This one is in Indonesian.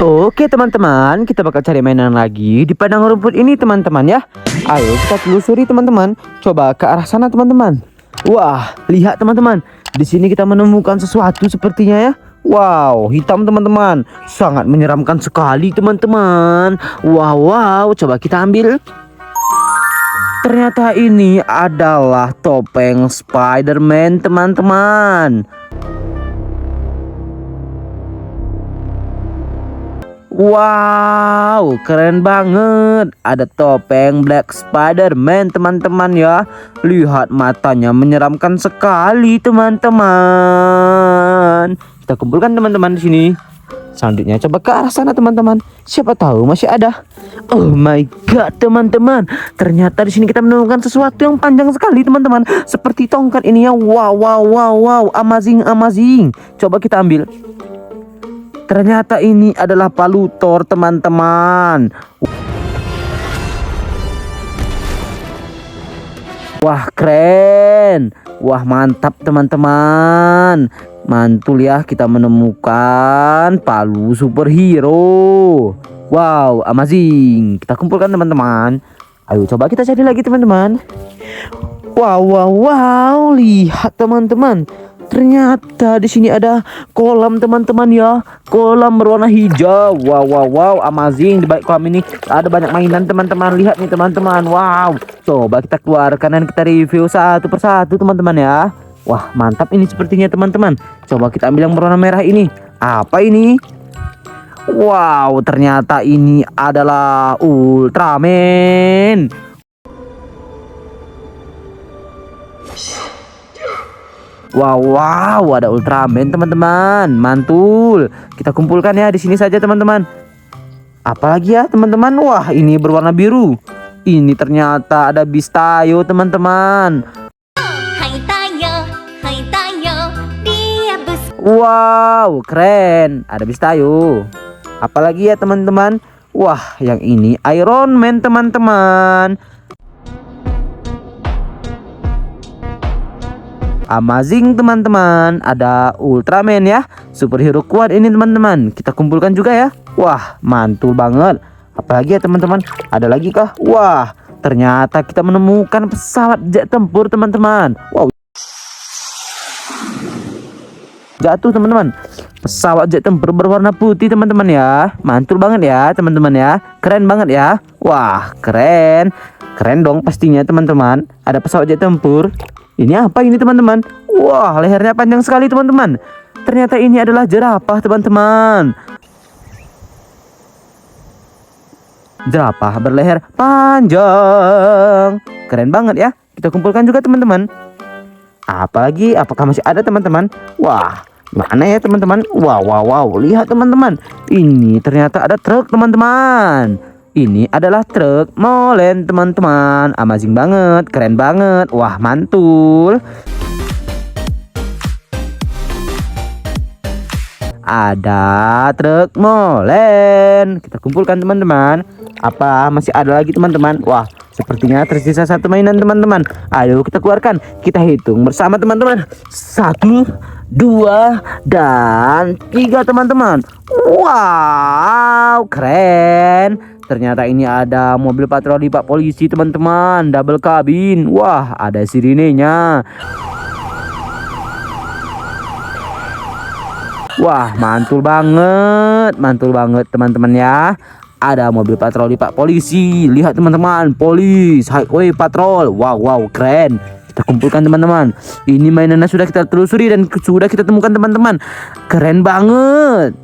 Oke teman-teman, kita bakal cari mainan lagi di padang rumput ini teman-teman ya. Ayo kita telusuri teman-teman. Coba ke arah sana teman-teman. Wah, lihat teman-teman. Di sini kita menemukan sesuatu sepertinya ya. Wow, hitam teman-teman. Sangat menyeramkan sekali teman-teman. Wow, coba kita ambil. Ternyata ini adalah topeng Spider-Man teman-teman. Wow, keren banget. Ada topeng Black Spider-Man teman-teman ya. Lihat matanya menyeramkan sekali teman-teman. Kita kumpulkan teman-teman di sini. Selanjutnya coba ke arah sana teman-teman. Siapa tahu masih ada. Oh my god teman-teman. Ternyata di sini kita menemukan sesuatu yang panjang sekali teman-teman. Seperti tongkat ini ya. Wow. Amazing. Coba kita ambil. Ternyata ini adalah palu Thor teman-teman. Wah keren. Wah mantap teman-teman. Mantul ya, kita menemukan palu superhero. Wow amazing. Kita kumpulkan teman-teman. Ayo coba kita cari lagi teman-teman. Wow. Lihat teman-teman. Ternyata di sini ada kolam teman-teman ya. Kolam berwarna hijau. Wow, amazing. Di balik kolam ini ada banyak mainan teman-teman. Lihat nih teman-teman. Wow. Coba kita keluarkan dan kita review satu persatu teman-teman ya. Wah, mantap ini sepertinya teman-teman. Coba kita ambil yang berwarna merah ini. Apa ini? Wow, ternyata ini adalah Ultraman. Wow, ada Ultraman teman-teman. Mantul. Kita kumpulkan ya di sini saja teman-teman. Apalagi ya teman-teman? Wah, ini berwarna biru. Ini ternyata ada Bistayo teman-teman. Wow, keren. Ada Bistayo. Apalagi ya teman-teman? Wah, yang ini Iron Man teman-teman. Amazing teman-teman. Ada Ultraman ya. Superhero kuat ini teman-teman. Kita kumpulkan juga ya. Wah mantul banget. Apalagi ya teman-teman? Ada lagi kah? Wah ternyata kita menemukan pesawat jet tempur teman-teman. Wow, jatuh teman-teman. Pesawat jet tempur berwarna putih teman-teman ya. Mantul banget ya teman-teman ya. Keren banget ya. Wah keren. Keren dong pastinya teman-teman. Ada pesawat jet tempur. Ini apa ini teman-teman? Wah lehernya panjang sekali teman-teman. Ternyata ini adalah jerapah teman-teman. Jerapah berleher panjang. Keren banget ya. Kita kumpulkan juga teman-teman. Apalagi? Apakah masih ada teman-teman? Wah mana ya teman-teman? Wow. Lihat teman-teman. Ini ternyata ada truk teman-teman. Ini adalah truk molen teman-teman. Amazing banget, keren banget. Wah mantul. Ada truk molen. Kita kumpulkan teman-teman. Apa masih ada lagi teman-teman? Wah sepertinya tersisa satu mainan teman-teman. Ayo kita keluarkan. Kita hitung bersama teman-teman. 1, 2, dan 3 teman-teman. Wow keren. Ternyata ini ada mobil patroli Pak Polisi teman-teman. Double kabin. Wah ada sirinenya. Wah mantul banget. Mantul banget teman-teman ya. Ada mobil patroli Pak Polisi. Lihat teman-teman. Polis Highway Patrol. Wow keren. Kita kumpulkan teman-teman. Ini mainannya sudah kita telusuri dan sudah kita temukan teman-teman. Keren banget.